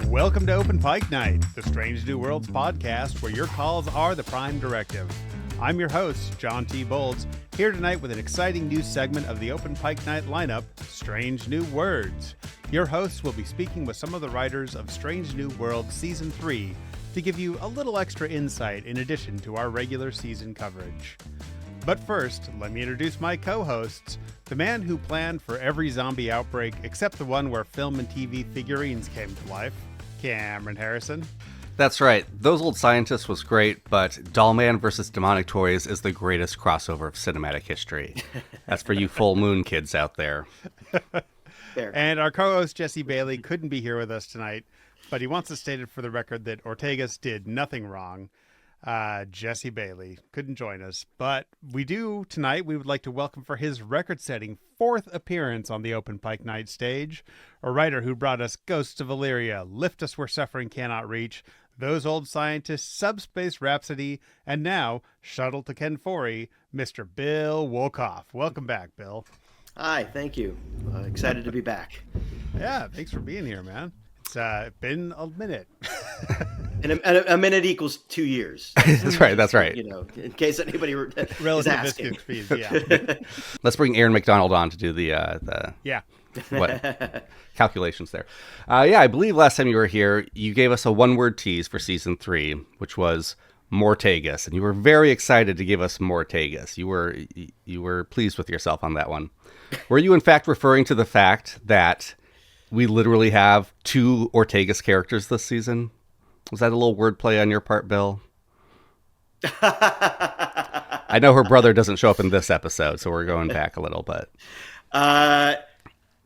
Welcome to Open Pike Night, the Strange New Worlds podcast where your calls are the prime directive. I'm your host, John T. Bolds, here tonight with an exciting new segment of the Open Pike Night lineup, Strange New Words. Your hosts will be speaking with some of the writers of Strange New Worlds Season 3 to give you a little extra insight in addition to our regular season coverage. But first, let me introduce my co-hosts, the man who planned for every zombie outbreak except the one where film and TV figurines came to life, Cameron Harrison. That's right. Those Old Scientists was great, but Dollman versus Demonic Toys is the greatest crossover of cinematic history. That's for you full moon kids out there. And our co-host, Jesse Bailey, couldn't be here with us tonight, but he wants it stated for the record that Ortegas did nothing wrong. Jesse Bailey couldn't join us, but we would like to welcome for his record-setting 4th appearance on the Open Pike Night stage, a writer who brought us Ghosts of Illyria, Lift Us Where Suffering Cannot Reach, Those Old Scientists, Subspace Rhapsody, and now Shuttle to Kenfori, Mr. Bill Wolkoff. Welcome back, Bill. Hi, thank you. Excited to be back. Yeah, thanks for being here, man. It's been a minute. And a minute equals 2 years. That's right. You know, in case anybody is asking. Speed, yeah. Let's bring Aaron McDonald on to do the calculations there. I believe last time you were here, you gave us a one-word tease for season 3, which was Mortegas, and you were very excited to give us Mortegas. You were pleased with yourself on that one. Were you in fact referring to the fact that we literally have 2 Ortegas characters this season? Was that a little wordplay on your part, Bill? I know her brother doesn't show up in this episode, so we're going back a little bit.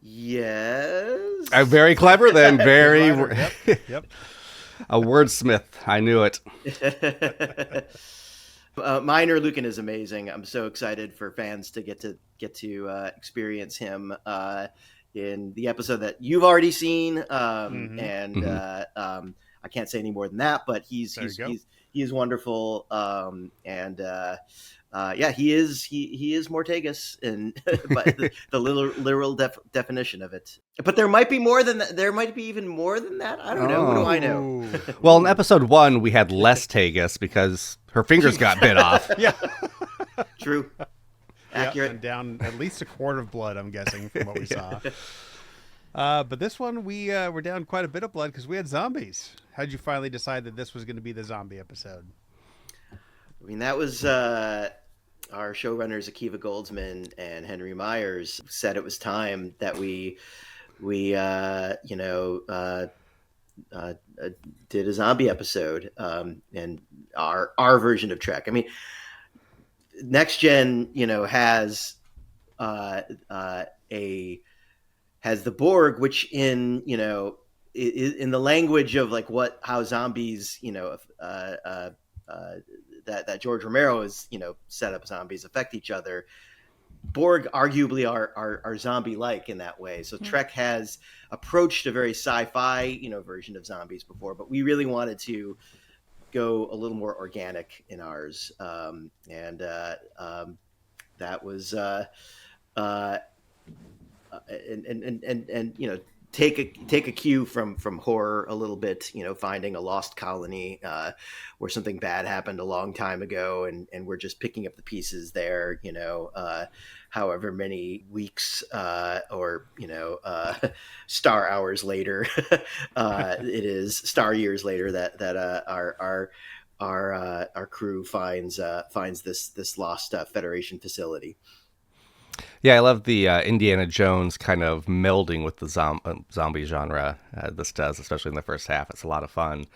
Yes. Very clever then. Very. Yep. A wordsmith. I knew it. Minor Lucan is amazing. I'm so excited for fans to get to experience him in the episode that you've already seen. I can't say any more than that, but he is wonderful. He is Mortegas, and but the literal definition of it. But there might be more than that. There might be even more than that. I don't know. What do I know? Well, in episode 1, we had less Tegas because her fingers got bit off. Yeah. True. Accurate. And down at least a quart of blood, I'm guessing, from what we saw. But this one, we were down quite a bit of blood because we had zombies. How'd you finally decide that this was going to be the zombie episode? I mean, that was our showrunners, Akiva Goldsman and Henry Myers, said it was time that we did a zombie episode, and our version of Trek. I mean, Next Gen, has the Borg, which in the language of like how zombies, that George Romero has, set up zombies affect each other. Borg arguably are zombie-like in that way. So Trek has approached a very sci-fi, version of zombies before, but we really wanted to go a little more organic in ours. That was, take a cue from horror a little bit, finding a lost colony where something bad happened a long time ago, and we're just picking up the pieces there, however many weeks or star hours later it is star years later that our crew finds this lost Federation facility. Yeah, I love the Indiana Jones kind of melding with the zombie genre this does, especially in the first half. It's a lot of fun.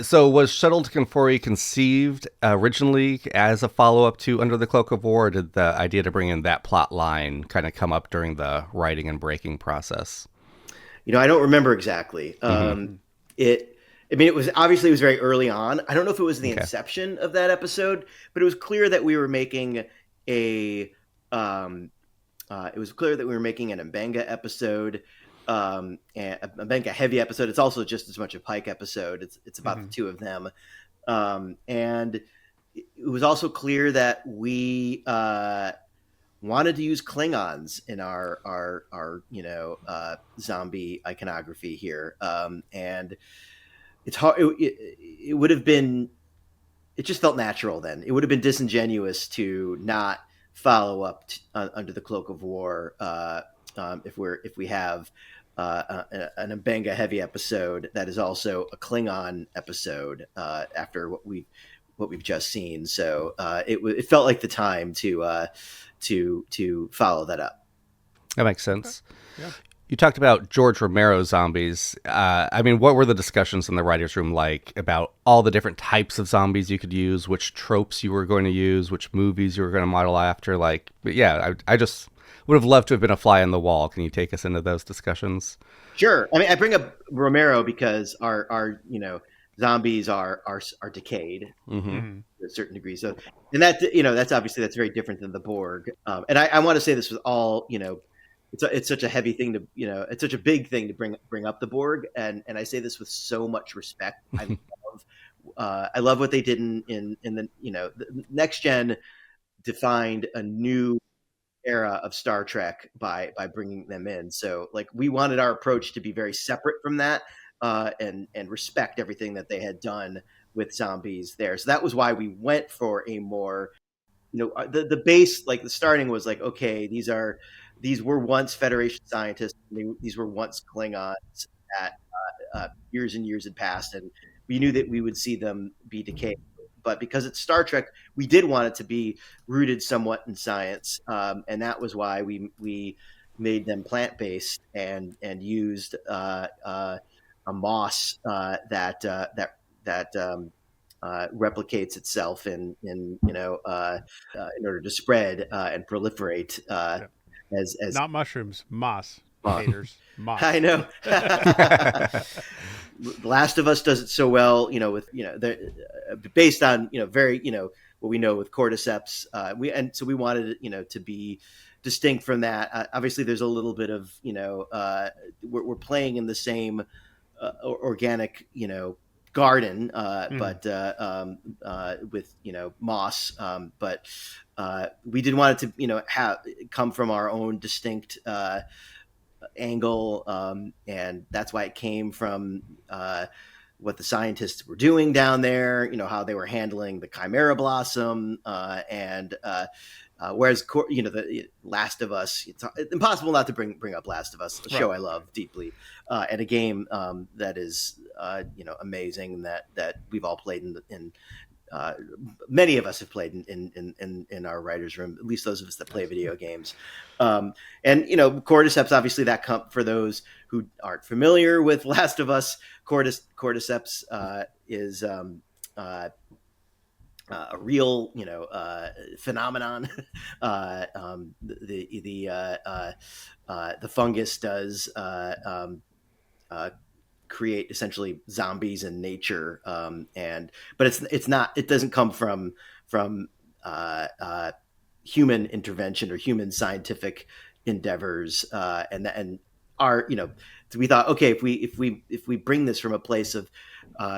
So was Shuttle to Kenfori conceived originally as a follow-up to Under the Cloak of War, or did the idea to bring in that plot line kind of come up during the writing and breaking process? I don't remember exactly. It was very early on. I don't know if it was the inception of that episode, but it was clear that we were making an Mbenga episode, and a Mbenga heavy episode. It's also just as much a Pike episode. It's about the two of them. And it was also clear that we wanted to use Klingons in our zombie iconography here, and it's hard. It would have been. It just felt natural then. It would have been disingenuous to not follow up under the cloak of war if we have an Mbenga heavy episode that is also a Klingon episode after what we've just seen. So it felt like the time to follow that up. That makes sense. Okay. Yeah. You talked about George Romero zombies. I mean, what were the discussions in the writers' room like about all the different types of zombies you could use, which tropes you were going to use, which movies you were going to model after? Like, but yeah, I just would have loved to have been a fly on the wall. Can you take us into those discussions? Sure. I mean, I bring up Romero because our zombies are decayed to a certain degree. So, and that that's very different than the Borg. And I want to say this with all it's such a heavy thing to it's such a big thing to bring up the Borg, and I say this with so much respect. I love what they did in the the Next Gen defined a new era of Star Trek by bringing them in. So like we wanted our approach to be very separate from that and respect everything that they had done with zombies there. So that was why we went for a more the base, like the starting was like, okay, these were once Federation scientists. These were once Klingons that years and years had passed, and we knew that we would see them be decayed. But because it's Star Trek, we did want it to be rooted somewhat in science, and that was why we made them plant based and used a moss that replicates itself in order to spread and proliferate. As not mushrooms, moss. Haters, moss. I know. The Last of Us does it so well, with based on very what we know with cordyceps. So we wanted it to be distinct from that. Obviously, there's a little bit of we're playing in the same organic garden, but with moss, but we did want it to have come from our own distinct angle, and that's why it came from what the scientists were doing down there, how they were handling the Chimera blossom, and whereas the Last of Us, it's impossible not to bring up Last of Us, a show I love deeply, and a game that is amazing that we've all played in many of us have played in our writers' room, at least those of us that play video games. And cordyceps, obviously, for those who aren't familiar with Last of Us, cordyceps is a real phenomenon. The fungus does create essentially zombies in nature, but it doesn't come from human intervention or human scientific endeavors, and our so we thought, okay, if we bring this from a place of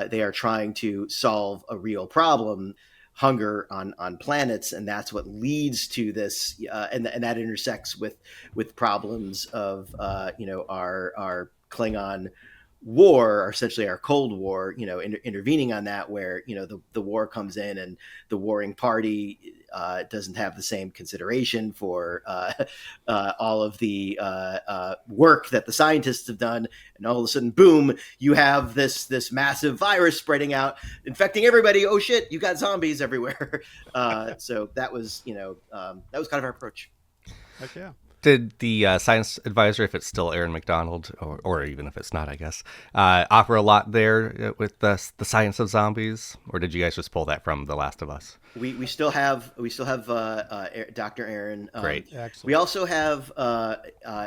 they are trying to solve a real problem, hunger on planets, and that's what leads to this, and that intersects with problems of our Klingon war, or essentially our Cold War, intervening on that, where the war comes in and the warring party doesn't have the same consideration for all of the work that the scientists have done, and all of a sudden, boom, you have this massive virus spreading out, infecting everybody. Oh shit, you got zombies everywhere. So that was kind of our approach. Heck yeah. Did the science advisor, if it's still Aaron McDonald, or even if it's not, I guess, offer a lot there with the science of zombies, or did you guys just pull that from The Last of Us? We still have Dr. Aaron. Great, excellent. We also have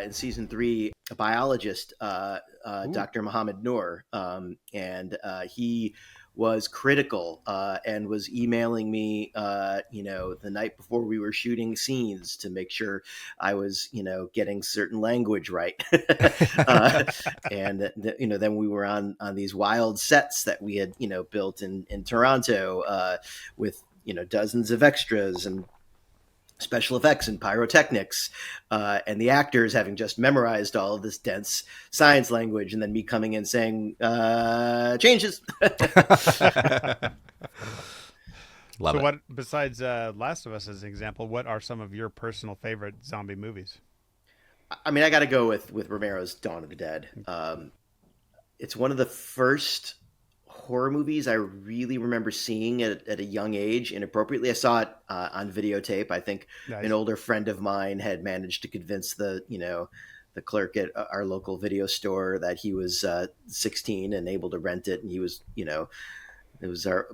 in season 3 a biologist, Dr. Mohammed Noor, and he was critical and was emailing me, the night before we were shooting scenes to make sure I was, getting certain language right. And then we were on these wild sets that we had, built in Toronto with, dozens of extras, and special effects and pyrotechnics, and the actors having just memorized all of this dense science language, and then me coming in saying changes. Love So it. what, besides Last of Us as an example, what are some of your personal favorite zombie movies? I mean, I got to go with Romero's Dawn of the Dead. It's one of the first horror movies I really remember seeing at a young age inappropriately. I saw it on videotape. I think an Nice. older friend of mine had managed to convince the clerk at our local video store that he was 16 and able to rent it, and he was it was our,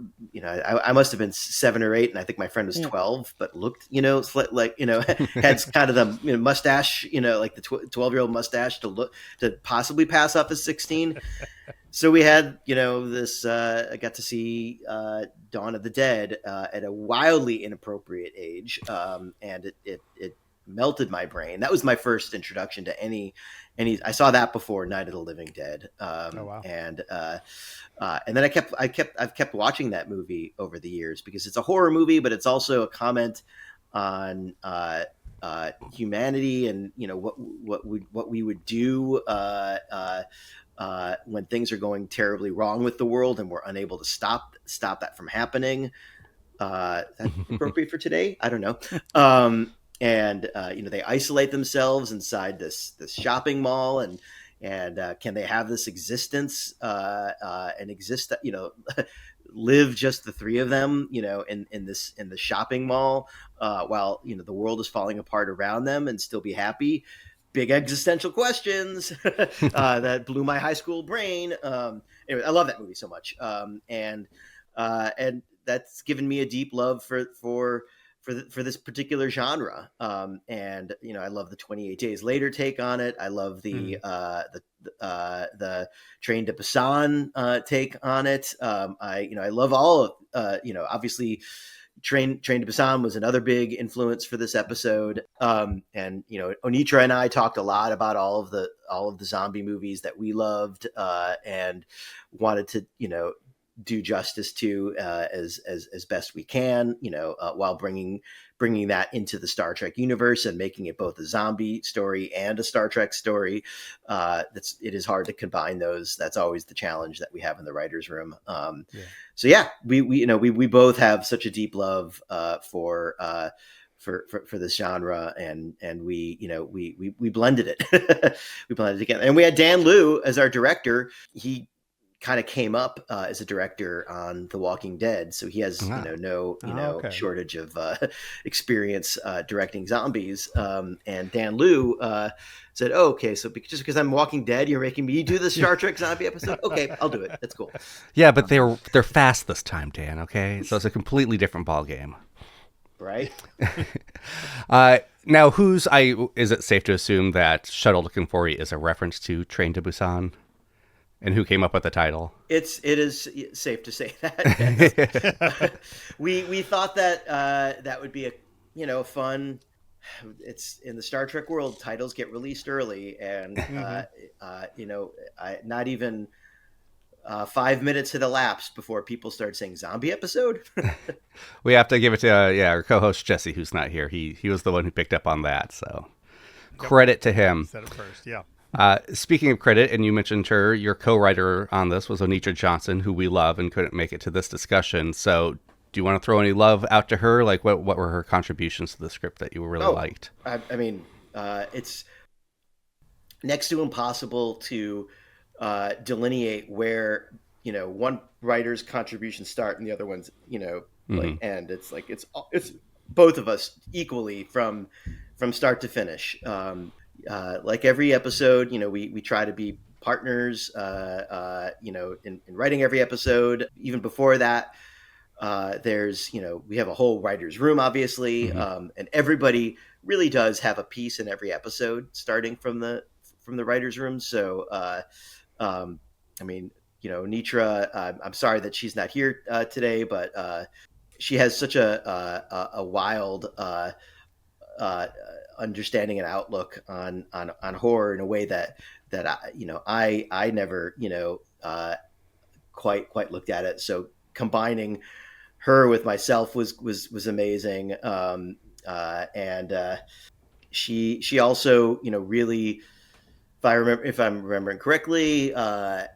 I must have been 7 or 8, and I think my friend was 12, but looked, like, had kind of the mustache, like the 12-year-old mustache to possibly pass off as 16. So we had, this, I got to see Dawn of the Dead at a wildly inappropriate age. And it melted my brain. That was my first introduction to any, I saw that before Night of the Living Dead. Oh, wow. And then I've kept watching that movie over the years because it's a horror movie, but it's also a comment on humanity and what we would do when things are going terribly wrong with the world and we're unable to stop that from happening. That's appropriate for today. I don't know. They isolate themselves inside this shopping mall, and can they have this existence and exist, live just the three of them, in the shopping mall, while, the world is falling apart around them, and still be happy? Big existential questions that blew my high school brain. Anyway, I love that movie so much. And that's given me a deep love for this particular genre. I love the 28 Days Later take on it. I love the Train to Busan take on it. I love all of, obviously Train to Busan was another big influence for this episode. Onitra and I talked a lot about all of the zombie movies that we loved and wanted to, do justice to as best we can, while bringing that into the Star Trek universe and making it both a zombie story and a Star Trek story. It is hard to combine those. That's always the challenge that we have in the writers' room. So yeah, we both have such a deep love for this genre, and we blended it. We blended it together, and we had Dan Liu as our director. He kind of came up as a director on The Walking Dead, so he has Okay. shortage of experience directing zombies. And Dan Liu said, "Oh, okay, so just because I'm Walking Dead, you're making me do the Star Trek zombie episode? Okay, I'll do it. That's cool." Yeah, but they're fast this time, Dan. Okay, so it's a completely different ball game. Right? Now, is it safe to assume that Shuttle to Kenfori is a reference to Train to Busan? And who came up with the title? It is safe to say that. Yes. We thought that that would be a fun. It's in the Star Trek world, titles get released early, and not even 5 minutes had elapsed before people started saying zombie episode. We have to give it to our co-host Jesse, who's not here. He was the one who picked up on that, so credit to him. Said it first, yeah. Speaking of credit, and you mentioned her, your co-writer on this was Onitra Johnson, who we love and couldn't make it to this discussion. So do you want to throw any love out to her? Like, what were her contributions to the script that you really liked? I mean, it's next to impossible to delineate where, one writer's contributions start and the other one's, end. It's like, it's both of us equally from start to finish. Like every episode, we try to be partners, in writing every episode. Even before that, there's, we have a whole writer's room, obviously, and everybody really does have a piece in every episode, starting from the writer's room. So, Nitra, I'm sorry that she's not here today, but she has such a wild understanding and outlook on horror in a way that I never quite looked at it. So combining her with myself was amazing. And she also, really, if I'm remembering correctly, a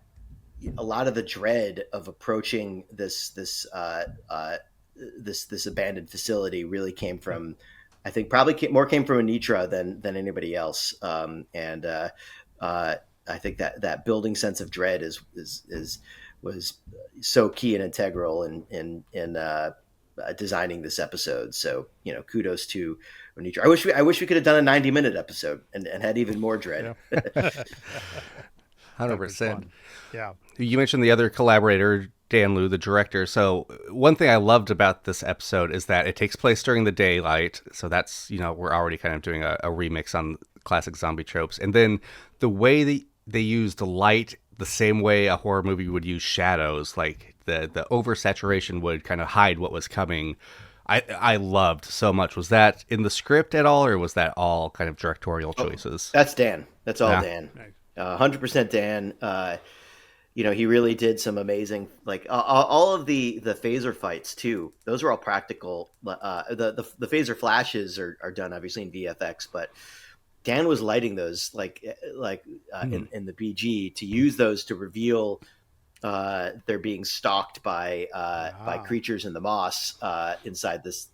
lot of the dread of approaching this abandoned facility really came from, I think, probably more came from Anitra than anybody else. And I think that building sense of dread was so key and integral in designing this episode. So kudos to Anitra. I wish we could have done a 90-minute episode and had even more dread. Yeah. 100%. Yeah. You mentioned the other collaborator, Dan Liu, the director. So one thing I loved about this episode is that it takes place during the daylight. So that's, we're already kind of doing a remix on classic zombie tropes. And then the way they use the light the same way a horror movie would use shadows, like the oversaturation would kind of hide what was coming. I loved so much. Was that in the script at all, or was that all kind of directorial choices? That's Dan. That's all Dan. Nice. 100% Dan. He really did some amazing, like all of the phaser fights too. Those were all practical. The phaser flashes are done obviously in VFX, but Dan was lighting those in the BG to use those to reveal they're being stalked by creatures in the moss inside this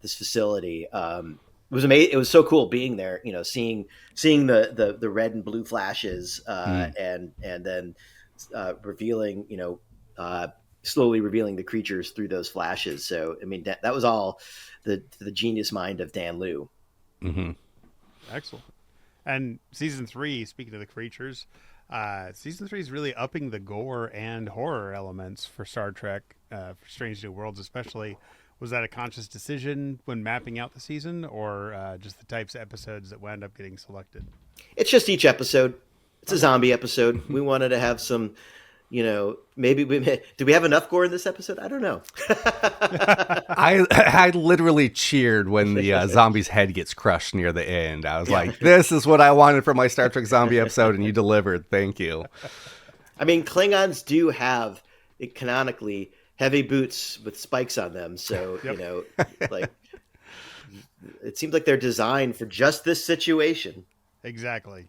facility. It was amazing. It was so cool being there, seeing the red and blue flashes, and then revealing, slowly revealing the creatures through those flashes. So, I mean, that was all the genius mind of Dan Liu. Mm-hmm. Excellent. And season 3, speaking of the creatures, season 3 is really upping the gore and horror elements for Star Trek, for Strange New Worlds especially. Was that a conscious decision when mapping out the season, or just the types of episodes that wound up getting selected? It's just each episode. It's a zombie episode. We wanted to have some, maybe do we have enough gore in this episode? I don't know. I literally cheered when the zombie's head gets crushed near the end. I was like, this is what I wanted for my Star Trek zombie episode, and you delivered. Thank you. I mean, Klingons do have, canonically, heavy boots with spikes on them. So, like, it seems like they're designed for just this situation. Exactly.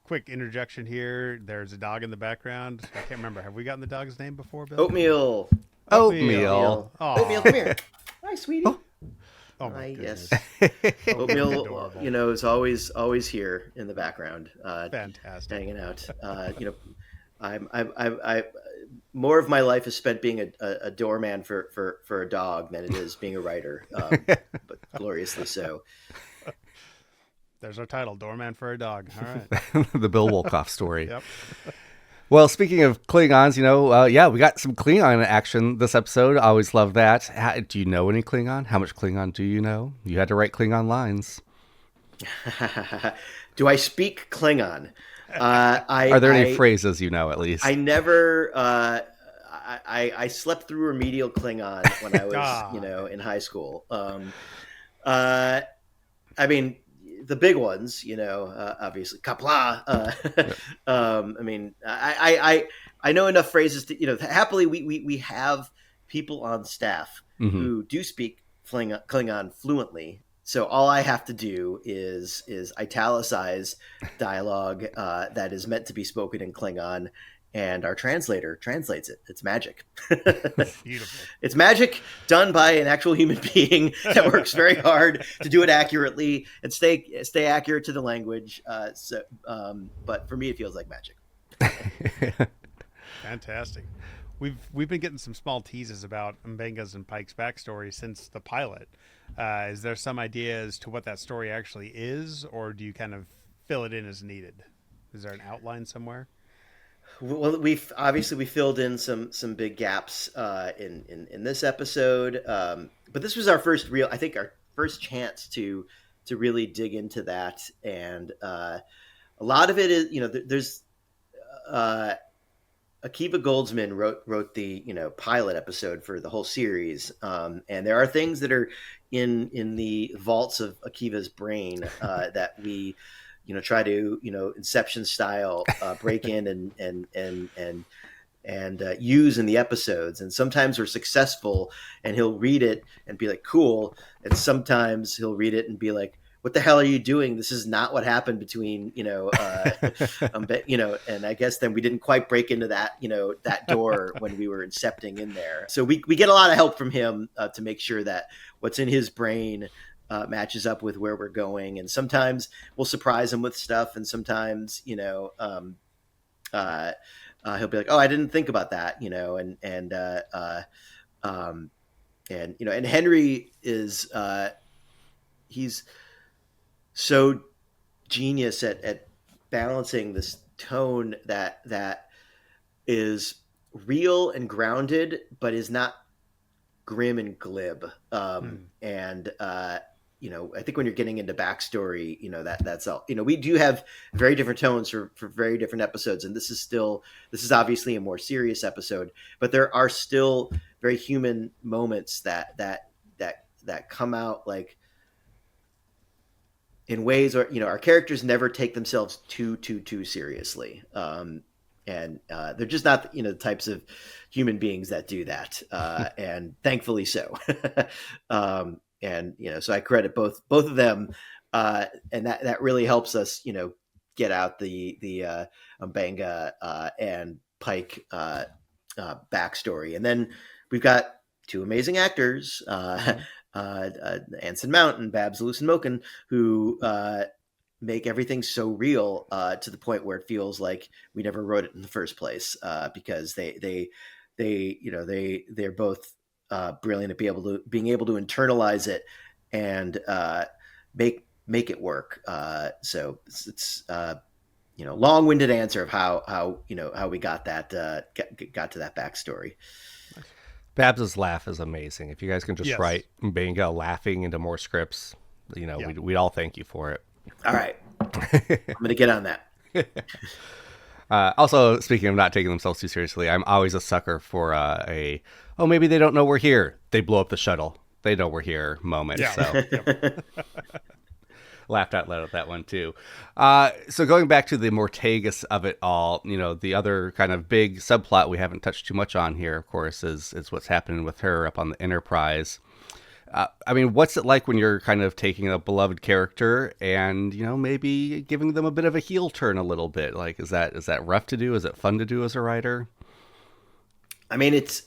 Quick interjection here. There's a dog in the background. I can't remember. Have we gotten the dog's name before, Bill? Oatmeal. Oatmeal, come here. Hi, sweetie. Oh my yes. goodness. Oatmeal, is always here in the background. Fantastic. Hanging out. I more of my life is spent being a doorman for a dog than it is being a writer, but gloriously so. There's our title, Doorman for a Dog. All right. The Bill Wolkoff story. Yep. Well, speaking of Klingons, we got some Klingon action this episode. I always love that. Do you know any Klingon? How much Klingon do you know? You had to write Klingon lines. Do I speak Klingon? Are there any phrases at least? I never. I slept through remedial Klingon when I was in high school. I mean, the big ones, obviously Kapla. I mean, I know enough phrases to, happily we have people on staff who do speak Klingon fluently. So all I have to do is italicize dialogue that is meant to be spoken in Klingon, and our translator translates it. It's magic. Beautiful. It's magic done by an actual human being that works very hard to do it accurately and stay accurate to the language. But for me, it feels like magic. Fantastic. We've been getting some small teases about Mbenga's and Pike's backstory since the pilot. Is there some idea as to what that story actually is, or do you kind of fill it in as needed? Is there an outline somewhere? Well, we filled in some big gaps in this episode, but this was our first chance to really dig into that, and a lot of it is there's Akiva Goldsman wrote the pilot episode for the whole series, and there are things that are in the vaults of Akiva's brain that we try to Inception style break in and use in the episodes. And sometimes we're successful, and he'll read it and be like, "Cool," and sometimes he'll read it and be like, "What the hell are you doing? This is not what happened between And I guess then we didn't quite break into that that door when we were incepting in there. So we get a lot of help from him to make sure that what's in his brain matches up with where we're going. And sometimes we'll surprise him with stuff, and sometimes he'll be like, "Oh, I didn't think about that," and Henry is he's so genius at balancing this tone that is real and grounded, but is not grim and glib. And I think when you're getting into backstory, that's all. We do have very different tones for very different episodes, and this is obviously a more serious episode, but there are still very human moments that come out like in ways where our characters never take themselves too seriously, and they're just not the types of human beings that do that, and thankfully so. So I credit both of them, and that really helps us get out the M'Benga and Pike backstory. And then we've got two amazing actors, Anson Mount and Babs Lucen-Moken, who make everything so real to the point where it feels like we never wrote it in the first place, because they're both brilliant at being able to internalize it and make it work. So it's long-winded answer of how we got that got to that backstory. Babs's laugh is amazing. If you guys can just Yes. write M'Benga laughing into more scripts, we'd all thank you for it. All right, I'm gonna get on that. Also, speaking of not taking themselves too seriously, I'm always a sucker for maybe they don't know we're here. They blow up the shuttle. They know we're here moment. Yeah. So Yep. laughed out loud at that one too. So going back to the Mortagus of it all, the other kind of big subplot we haven't touched too much on here, of course, is what's happening with her up on the Enterprise. What's it like when you're kind of taking a beloved character and, maybe giving them a bit of a heel turn a little bit? Like, is that rough to do? Is it fun to do as a writer? It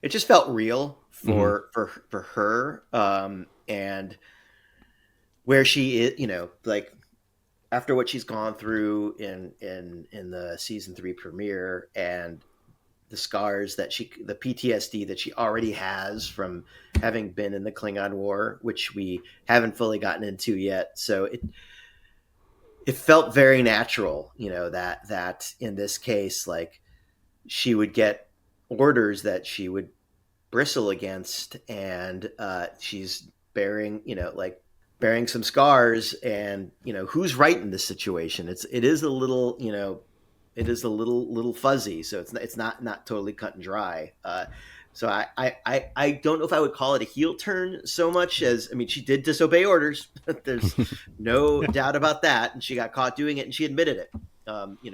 just felt real for her, and where she is, like after what she's gone through in the season 3 premiere, and the scars the PTSD that she already has from having been in the Klingon War, which we haven't fully gotten into yet. So it felt very natural, that in this case, like, she would get orders that she would bristle against, and she's bearing some scars, and who's right in this situation. It is a little fuzzy, so it's not totally cut and dry. So I don't know if I would call it a heel turn so much as, she did disobey orders. There's no doubt about that, and she got caught doing it, and she admitted it.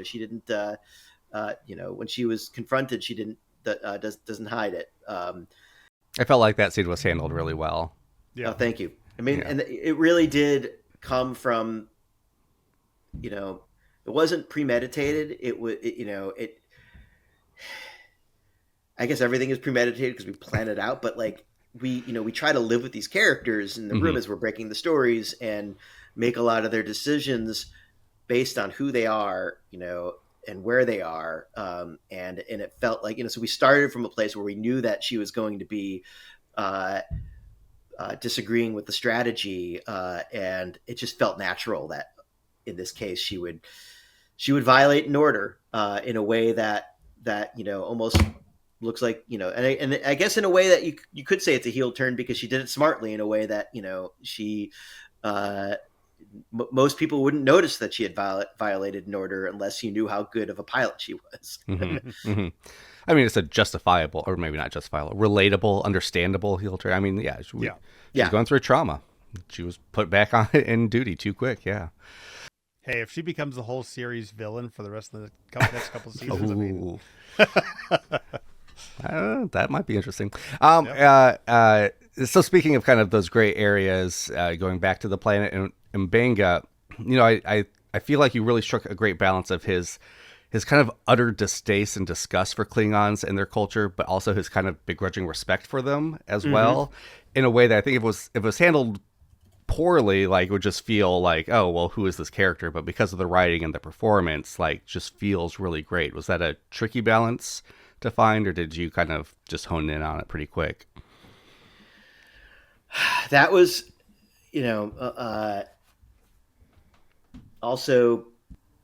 She didn't. When she was confronted, she didn't doesn't hide it. I felt like that scene was handled really well. Yeah. Oh, thank you. Yeah. And it really did come from, it wasn't premeditated. I guess everything is premeditated because we plan it out, but like we try to live with these characters in the room as we're breaking the stories, and make a lot of their decisions based on who they are, and where they are. And it felt like, so we started from a place where we knew that she was going to be, disagreeing with the strategy, and it just felt natural that in this case she would violate an order in a way that almost looks like, and I guess in a way that you could say it's a heel turn, because she did it smartly in a way that she most people wouldn't notice that she had violated an order unless you knew how good of a pilot she was. It's a justifiable, or maybe not justifiable, relatable, understandable heel turn. She's going through trauma. She was put back on in duty too quick. Yeah. Hey, if she becomes the whole series villain for the rest of the next couple seasons, I mean, That might be interesting. Yep. So speaking of kind of those gray areas, going back to the planet and Mbanga, I feel like you really struck a great balance of his kind of utter distaste and disgust for Klingons and their culture, but also his kind of begrudging respect for them as well, in a way that I think if it was handled poorly, like it would just feel like, oh well, who is this character? But because of the writing and the performance, like just feels really great. Was that a tricky balance to find, or did you kind of just hone in on it pretty quick? That was, also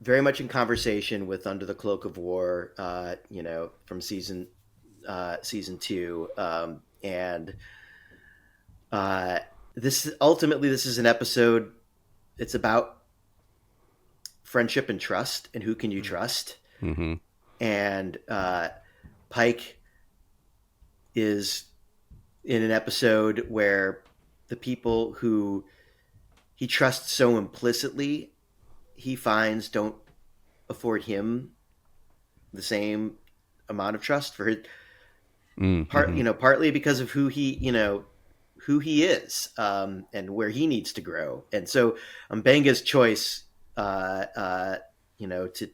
very much in conversation with Under the Cloak of War, from season two, and this is an episode. It's about friendship and trust, and who can you trust? Mm-hmm. And Pike is in an episode where the people who he trusts so implicitly, he finds don't afford him the same amount of trust for his partly because of who he is, and where he needs to grow. And so Mbanga's choice, to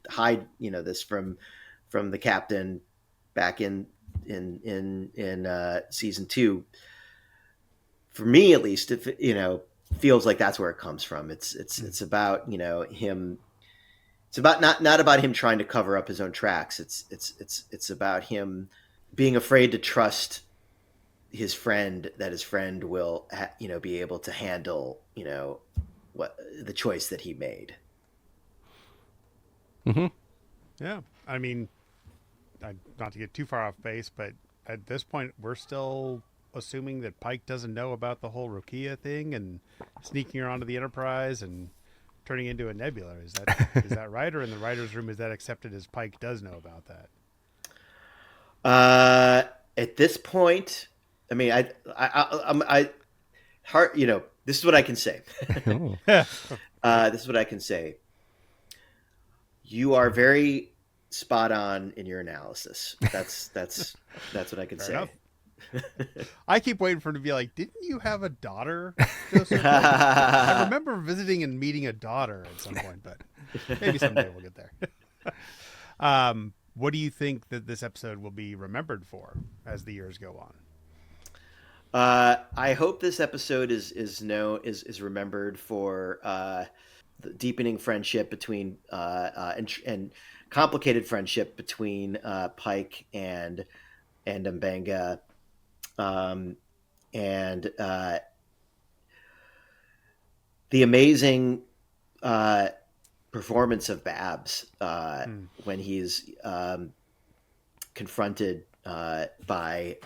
hide, this from the captain back in season two, for me at least, it feels like that's where it comes from. It's about him. It's about not about him trying to cover up his own tracks. It's about him being afraid to trust his friend, that his friend will be able to handle what the choice that he made. Mm-hmm. Yeah, I mean, not to get too far off base, but at this point, we're still assuming that Pike doesn't know about the whole Rukia thing and sneaking her onto the Enterprise and turning into a nebula. Is that right? Or in the writer's room, is that accepted as Pike does know about that? At this point, I mean, this is what I can say. This is what I can say. You are very spot on in your analysis. That's what I can Fair say. enough. I keep waiting for him to be like, didn't you have a daughter, Joseph? I remember visiting and meeting a daughter at some point, but maybe someday we'll get there. What do you think that this episode will be remembered for as the years go on? I hope this episode is remembered for the deepening friendship between and complicated friendship between Pike and Mbanga, and the amazing performance of Babs when he's confronted by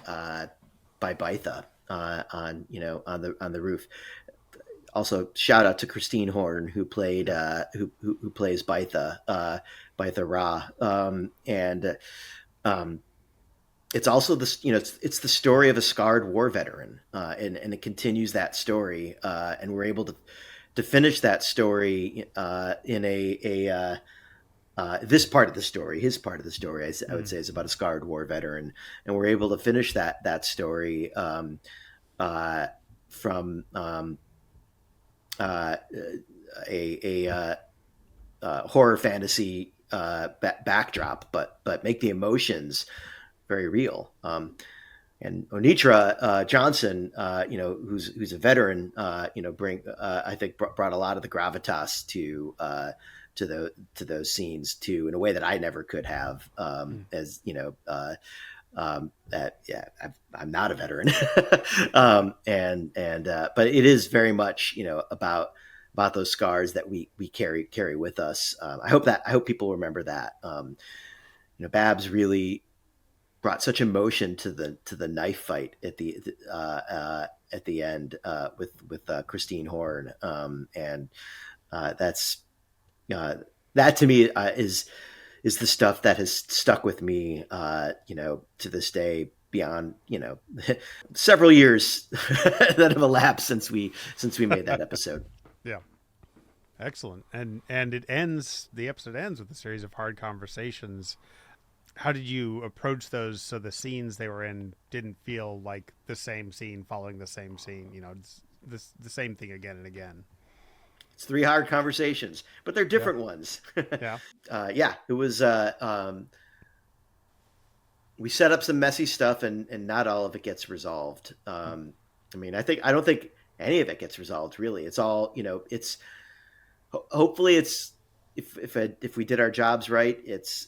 Bytha on the roof. Also, shout out to Christine Horn, who played who plays Bytha Ra, and it's also it's the story of a scarred war veteran, and it continues that story, and we're able to finish that story in a this part of the story, his part of the story, I would say, is about a scarred war veteran, and we're able to finish that story from a horror fantasy backdrop, but make the emotions very real. And Onitra Johnson, who's a veteran, I think brought a lot of the gravitas to those scenes too, in a way that I never could have. As I'm not a veteran, but it is very much about those scars that we carry with us. I hope people remember that. Babs really brought such emotion to the knife fight at the end with Christine Horn, and that's that to me is the stuff that has stuck with me, to this day, beyond several years that have elapsed since we made that episode. Yeah. Excellent. And the episode ends with a series of hard conversations. How did you approach those so the scenes they were in didn't feel like the same scene following the same scene? It's the same thing again and again. It's 3 hard conversations, but they're different ones. Yeah. It was. We set up some messy stuff, and not all of it gets resolved. I don't think any of it gets resolved. Really, it's all It's hopefully it's if we did our jobs right, it's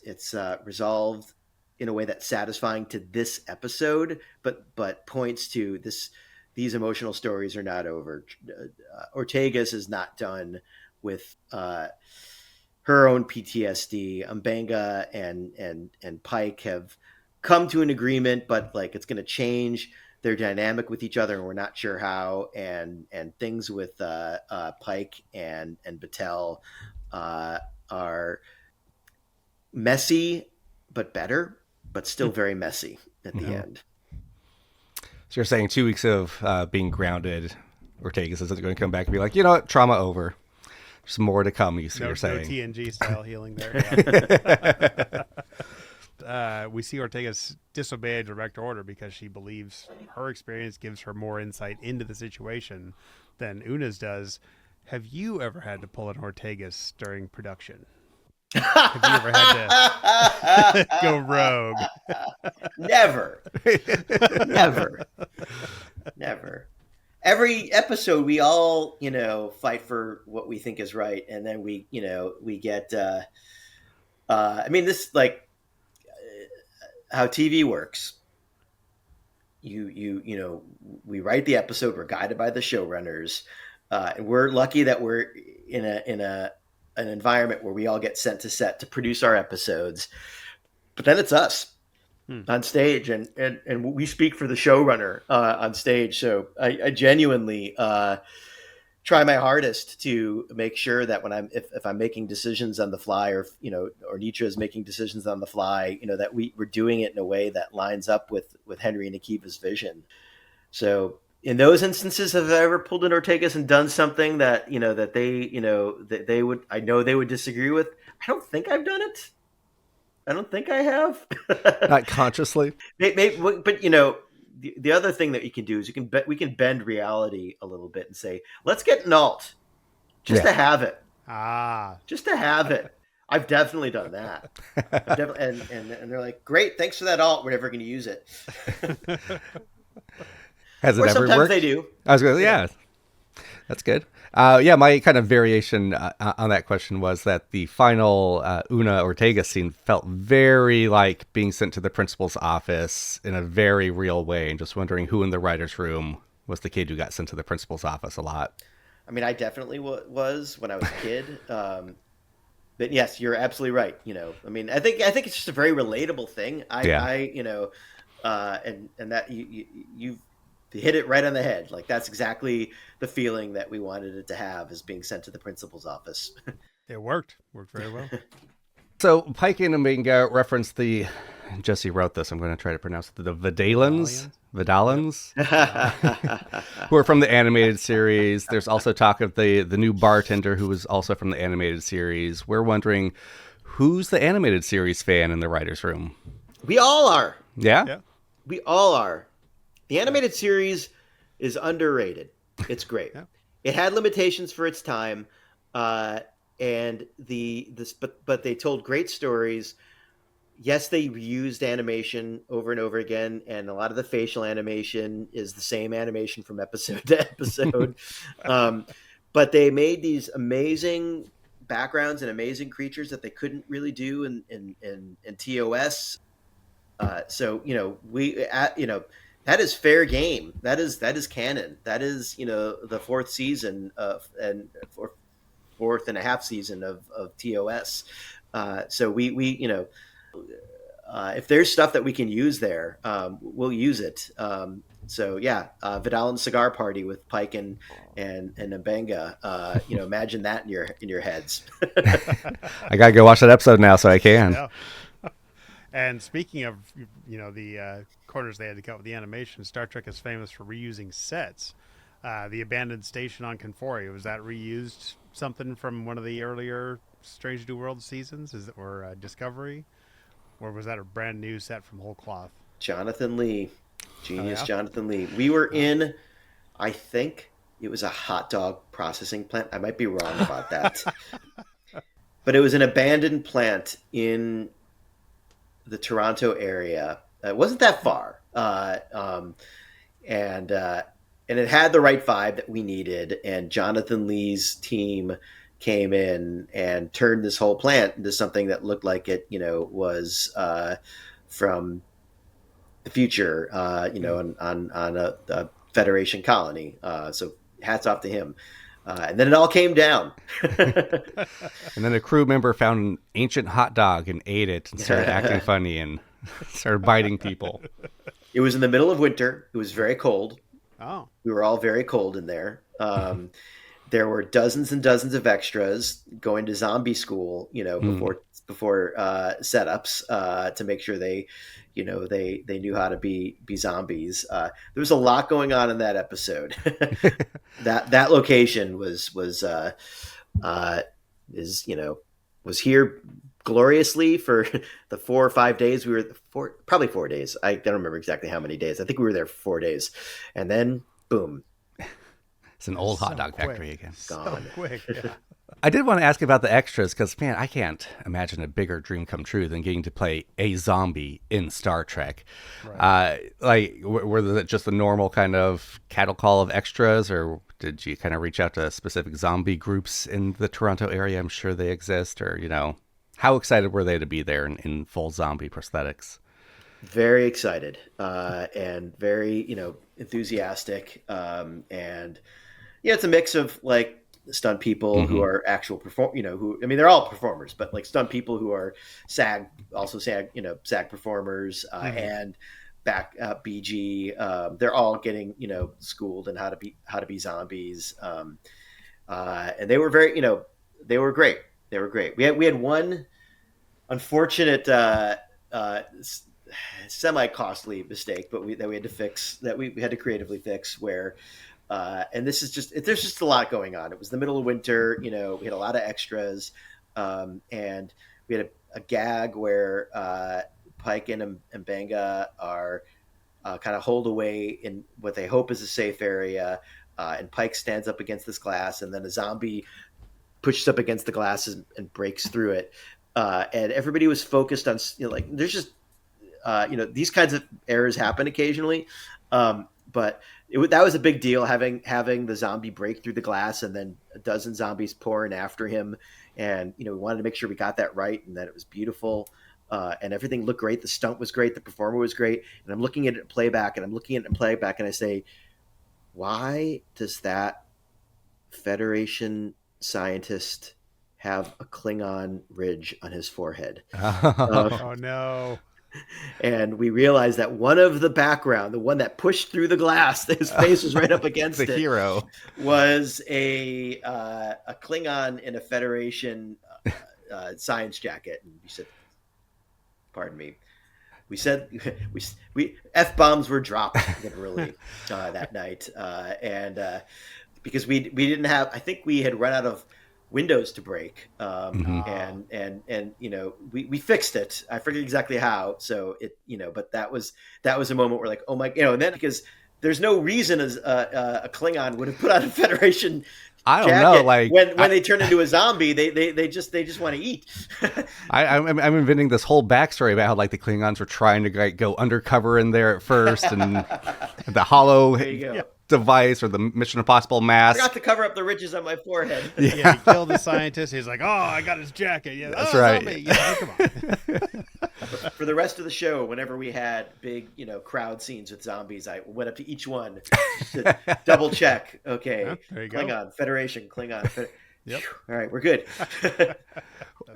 resolved in a way that's satisfying to this episode, but points to this. These emotional stories are not over. Ortegas is not done with her own PTSD. Mbenga and Pike have come to an agreement, but it's going to change their dynamic with each other, and we're not sure how. And things with Pike and Battelle are messy, but better, but still very messy at the end. So you're saying 2 weeks of being grounded, Ortegas isn't going to come back and be like, what, trauma over. There's more to come, you're saying. No TNG style healing there. Yeah. We see Ortegas disobey a direct order because she believes her experience gives her more insight into the situation than Una's does. Have you ever had to pull an Ortegas during production? Have you ever had to go rogue? Never. Every episode, we all, fight for what we think is right, and then we get. This how TV works. We write the episode. We're guided by the showrunners, and we're lucky that we're in an environment where we all get sent to set to produce our episodes. But then it's us on stage, and we speak for the showrunner on stage. So I genuinely try my hardest to make sure that when if I'm making decisions on the fly, or Nitra is making decisions on the fly, that we're doing it in a way that lines up with Henry and Akiva's vision. So in those instances, have I ever pulled an Ortegas and done something that that they would disagree with? I don't think I've done it. I don't think I have. Not consciously. Maybe, but the other thing that you can do is we can bend reality a little bit and say, let's get an alt just to have it. Just to have it. I've definitely done that. And they're like, great, thanks for that alt. We're never going to use it. Has it or ever sometimes worked? They do. I was going, yeah, that's good. My kind of variation on that question was that the final Una Ortega scene felt very like being sent to the principal's office in a very real way, and just wondering who in the writer's room was the kid who got sent to the principal's office a lot. I definitely was when I was a kid. But yes, you're absolutely right. I think it's just a very relatable thing. And that you've hit it right on the head. That's exactly the feeling that we wanted it to have, is being sent to the principal's office. It worked very well. So Pike and Mbenga referenced Jesse wrote this, I'm going to try to pronounce it, the Vidalans, who are from the animated series. There's also talk of the new bartender who was also from the animated series. We're wondering, who's the animated series fan in the writer's room? We all are. Yeah? We all are. The animated series is underrated. It's great. Yeah. It had limitations for its time, but they told great stories. Yes, they reused animation over and over again, and a lot of the facial animation is the same animation from episode to episode. But they made these amazing backgrounds and amazing creatures that they couldn't really do in TOS. That is fair game. That is canon. That is, the fourth season and fourth and a half season of TOS. So we if there's stuff that we can use there, we'll use it. Vidal and Cigar Party with Pike and Mbenga. Imagine that in your heads. I gotta go watch that episode now so I can. Yeah. And speaking of, the corners they had to cut with the animation, Star Trek is famous for reusing sets. the abandoned station on Kenfori. Was that reused something from one of the earlier Strange New Worlds seasons, or Discovery, or was that a brand new set from whole cloth? Jonathan Lee, genius. Oh, yeah? Jonathan Lee. We were in, I think it was a hot dog processing plant. I might be wrong about that, but it was an abandoned plant in the Toronto area. It wasn't that far, and it had the right vibe that we needed. And Jonathan Lee's team came in and turned this whole plant into something that looked like it, was from the future, on a Federation colony. So hats off to him. And then it all came down. And then a crew member found an ancient hot dog and ate it and started acting funny and started biting people. It was in the middle of winter. It was very cold. Oh, We were all very cold in there. There were dozens and dozens of extras going to zombie school, before setups, to make sure they knew how to be zombies. There was a lot going on in that episode. that location was here gloriously for the 4 or 5 days we were probably 4 days. I don't remember exactly how many days. I think we were there for 4 days, and then boom. It's an old hot so dog quick. factory again. Gone. So quick. Yeah. I did want to ask about the extras because, man, I can't imagine a bigger dream come true than getting to play a zombie in Star Trek. Right. Was it just the normal kind of cattle call of extras, or did you kind of reach out to specific zombie groups in the Toronto area? I'm sure they exist, or, how excited were they to be there in full zombie prosthetics? Very excited, and very, enthusiastic. And yeah, it's a mix of like stunt people who are actual they're all performers, but like stunt people who are SAG performers, and back BG. They're all getting, schooled in how to be zombies. And they were they were great. They were great. We had one unfortunate, semi-costly mistake, but that we had to fix, that we had to creatively fix, where and this is there's just a lot going on. It was the middle of winter, we had a lot of extras, and we had a gag where Pike and Benga are kind of holed away in what they hope is a safe area, and Pike stands up against this glass, and then a zombie pushes up against the glass and breaks through it, and everybody was focused on, there's just these kinds of errors happen occasionally, but that was a big deal, having the zombie break through the glass and then a dozen zombies pour in after him. And, we wanted to make sure we got that right and that it was beautiful. And everything looked great. The stunt was great. The performer was great. And I'm looking at it in playback and I say, why does that Federation scientist have a Klingon ridge on his forehead? Oh no. And we realized that one of the background, the one that pushed through the glass, his face was right up against the hero, was a Klingon in a Federation science jacket. And we said, pardon me. We said we F-bombs were dropped literally that night, and because we didn't have, I think we had run out of windows to break, and we fixed it. I forget exactly how. So it, but that was a moment where, like, oh my, and then, because there's no reason as a Klingon would have put on a Federation I don't jacket know, like when they turn into a zombie, they just want to eat. I'm inventing this whole backstory about how, like, the Klingons were trying to go undercover in there at first, and the hollow device or the Mission Impossible mask. I forgot to cover up the ridges on my forehead. Yeah, he killed the scientist. He's like, oh, I got his jacket. Yeah, that's right. Zombie. Yeah, come on. For the rest of the show, whenever we had big, crowd scenes with zombies, I went up to each one to double check. Okay, there you Klingon, go. Federation, Klingon. Yep. All right, we're good.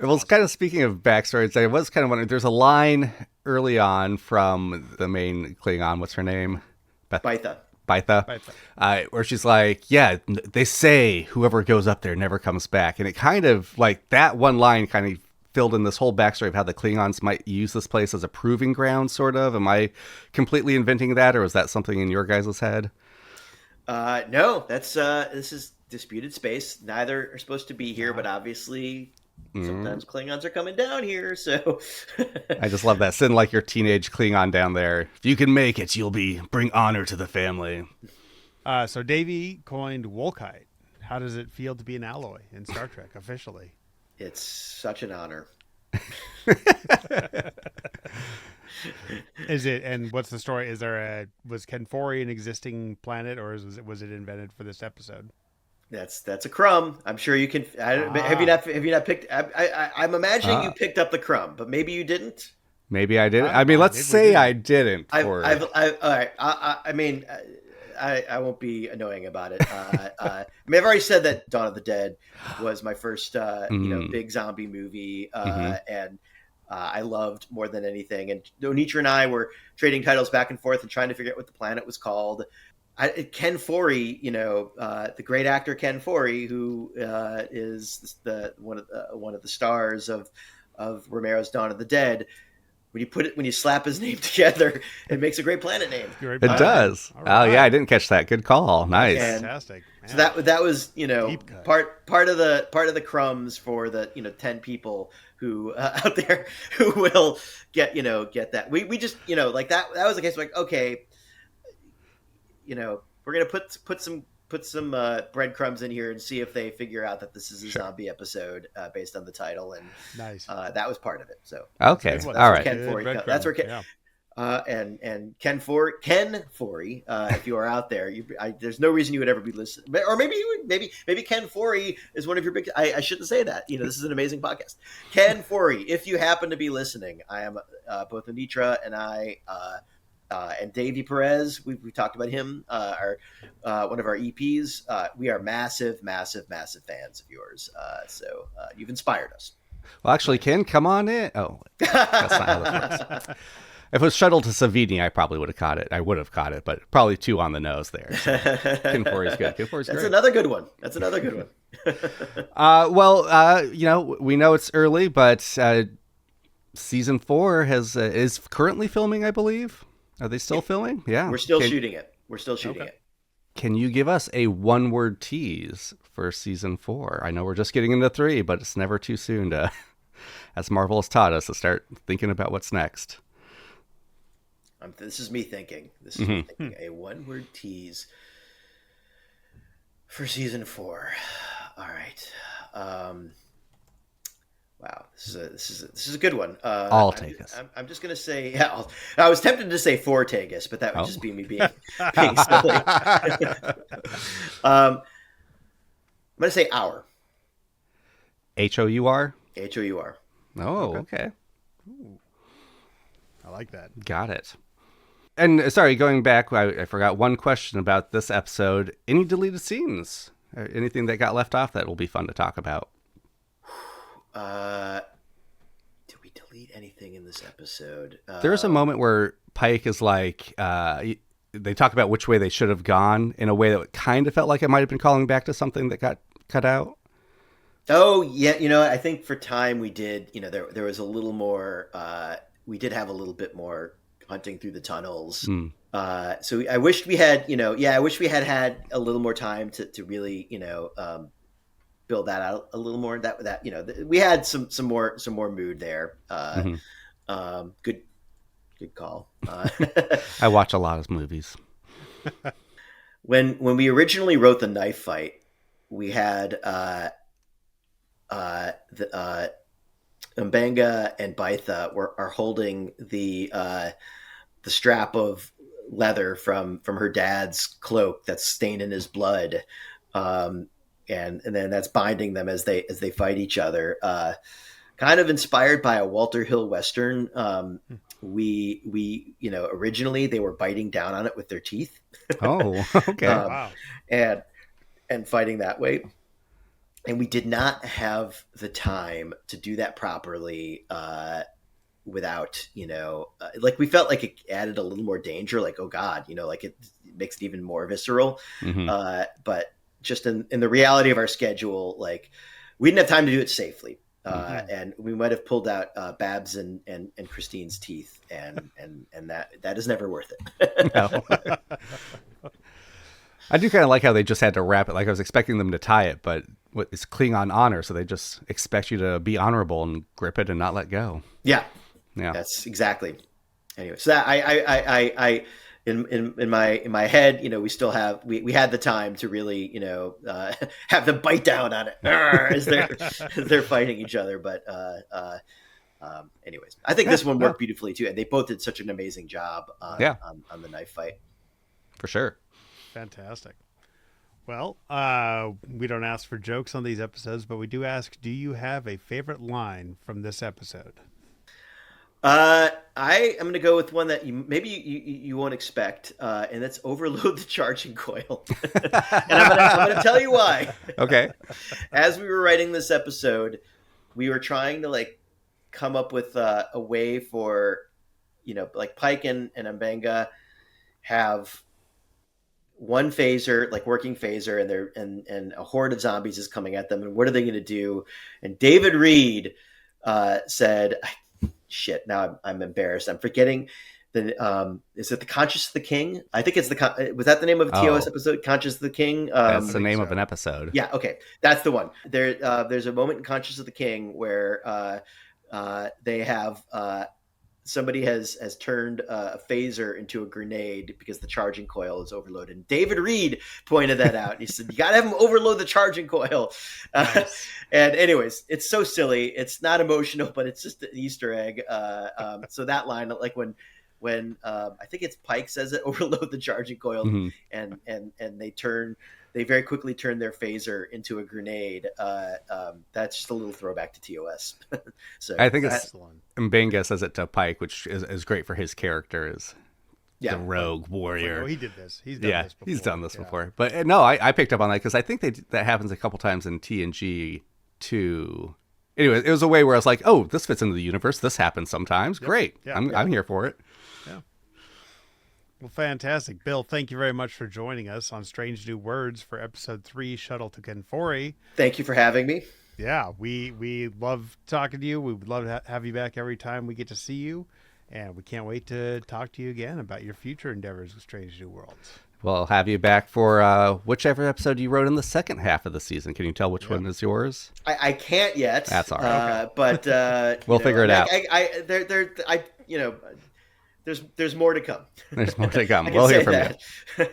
Well, it's kind of, speaking of backstories, I was kind of wondering, there's a line early on from the main Klingon, what's her name? Baitha. Where she's like, yeah, they say whoever goes up there never comes back. And it kind of, like, that one line kind of filled in this whole backstory of how the Klingons might use this place as a proving ground, sort of. Am I completely inventing that, or was that something in your guys' head? No, that's this is disputed space. Neither are supposed to be here, but obviously sometimes Klingons are coming down here. So I just love that. Send like your teenage Klingon down there. If you can make it, bring honor to the family. So Davey coined Wolkite. How does it feel to be an alloy in Star Trek officially? it's such an honor. Is it? And what's the story? Was Kenfori an existing planet, or was it invented for this episode? That's a crumb. I'm sure you can. Have you not picked? I'm imagining you picked up the crumb, but maybe you didn't. Maybe I didn't. I mean, let's say I didn't. All right. I mean, I won't be annoying about it. I mean, I've already said that Dawn of the Dead was my first, big zombie movie, and I loved more than anything. And Onitra and I were trading titles back and forth and trying to figure out what the planet was called. Kenfori, the great actor Kenfori, who is one of the stars of Romero's Dawn of the Dead. When you slap his name together, it makes a great planet name. It does. Right. Oh yeah, I didn't catch that. Good call. Nice. Fantastic. Man. So that was part of the crumbs for the 10 people who out there who will get that. We just like that was the case. Like, okay, we're gonna put some breadcrumbs in here and see if they figure out that this is a zombie episode based on the title, and nice. That was part of it. So okay, all right. That's where and Kenfori, if you are out there, there's no reason you would ever be listening, or maybe Kenfori is one of your big. I shouldn't say that. This is an amazing podcast. Kenfori, if you happen to be listening, I am both Anitra and I. And Davey Perez, we talked about him, one of our EPs. We are massive fans of yours. So you've inspired us. Well, actually, Ken, come on in. Oh, that's not how that works. If it was Shuttle to Savini, I probably would have caught it. I would have caught it, but probably too on the nose there. So Kenfori's good. Kenfori's That's great. another good one. We know it's early, but season 4 is currently filming, I believe. Are they still filming? Yeah. We're still shooting it. Can you give us a one-word tease for season 4? I know we're just getting into 3, but it's never too soon to, as Marvel has taught us, to start thinking about what's next. This is me thinking. A one-word tease for season 4. All right. Wow, this is a good one. I'll take this. I'm just gonna say, I was tempted to say Fortagus, but that would just be me being silly. I'm gonna say hour. H-O-U-R? H-O-U-R. Oh, okay. Ooh. I like that. Got it. And sorry, going back, I forgot one question about this episode. Any deleted scenes? Or anything that got left off that will be fun to talk about? Did we delete anything in this episode? There's a moment where Pike is like, they talk about which way they should have gone in a way that kind of felt like it might have been calling back to something that got cut out. Oh yeah, I think for time we did. There was a little more. We did have a little bit more hunting through the tunnels. So I wished we had. I wish we had a little more time to really build that out a little more. That we had some more mood there. Good call. I watch a lot of movies. When we originally wrote the knife fight, we had the Mbenga and Baitha are holding the strap of leather from her dad's cloak that's stained in his blood. And then that's binding them as they fight each other. Kind of inspired by a Walter Hill Western. We originally they were biting down on it with their teeth. Oh, okay. Wow. And fighting that way. And we did not have the time to do that properly without, we felt like it added a little more danger. Like, oh God, like it makes it even more visceral. But just in the reality of our schedule, like we didn't have time to do it safely. And we might have pulled out Babs and Christine's teeth, and that is never worth it. No. I do kind of like how they just had to wrap it. Like I was expecting them to tie it, but it's Klingon honor, so they just expect you to be honorable and grip it and not let go. Yeah, yeah, that's exactly. Anyway, so that I in my head, we still have we had the time to really have them bite down on it as they're fighting each other, but anyways, I think this one worked beautifully too, and they both did such an amazing job on the knife fight. For sure. Fantastic. Well, we don't ask for jokes on these episodes, but we do ask, do you have a favorite line from this episode? I am going to go with one that you won't expect, and that's overload the charging coil. And I'm going to tell you why. Okay. As we were writing this episode, we were trying to come up with a way for, Pike and Mbenga have one phaser, working phaser, and a horde of zombies is coming at them. And what are they going to do? And David Reed said, shit, now I'm embarrassed. I'm forgetting is it the Conscious of the King? I think it's was that the name of a TOS episode? Conscious of the King? That's the name of an episode. Yeah. Okay. That's the one. There's a moment in Conscious of the King where they have somebody has turned a phaser into a grenade because the charging coil is overloaded. And David Reed pointed that out. He said, you got to have them overload the charging coil. Nice. And anyways, it's so silly. It's not emotional, but it's just an Easter egg. So that line, when I think it's Pike says it, overload the charging coil, mm-hmm. and they very quickly turn their phaser into a grenade. That's just a little throwback to TOS. So I think it's Mbenga says it to Pike, which is great for his character as the rogue warrior. Oh, he did this. He's done this before. He's done this before. But no, I picked up on that because I think that happens a couple times in TNG too. Anyway, it was a way where I was like, oh, this fits into the universe. This happens sometimes. Yep. Great. Yeah, I'm here for it. Yeah. Well, fantastic. Bill, thank you very much for joining us on Strange New Words for episode 3, Shuttle to Kenfori. Thank you for having me. Yeah, we love talking to you. We would love to have you back every time we get to see you. And we can't wait to talk to you again about your future endeavors with Strange New Worlds. Well, I'll have you back for whichever episode you wrote in the second half of the season. Can you tell which one is yours? I can't yet. That's all right. But we'll figure it out. There's more to come. There's more to come. We'll hear from you.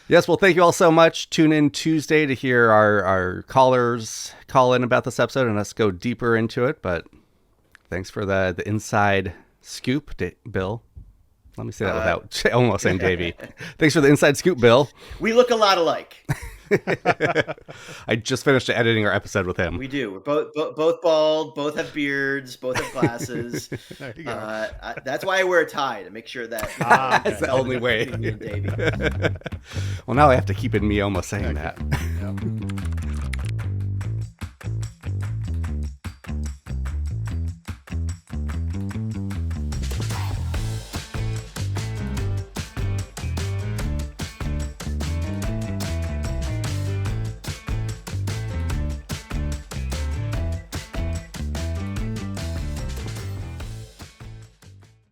Yes, well, thank you all so much. Tune in Tuesday to hear our callers call in about this episode and let's go deeper into it. But thanks for the inside scoop, Bill. Let me say that without almost saying Davey. Thanks for the inside scoop, Bill. We look a lot alike. I just finished editing our episode with him. We do. We're both bald, both have beards, both have glasses. There you go. That's why I wear a tie, to make sure that that's the only way. Me and Davey. Well, now I have to keep it me almost saying that. Yeah.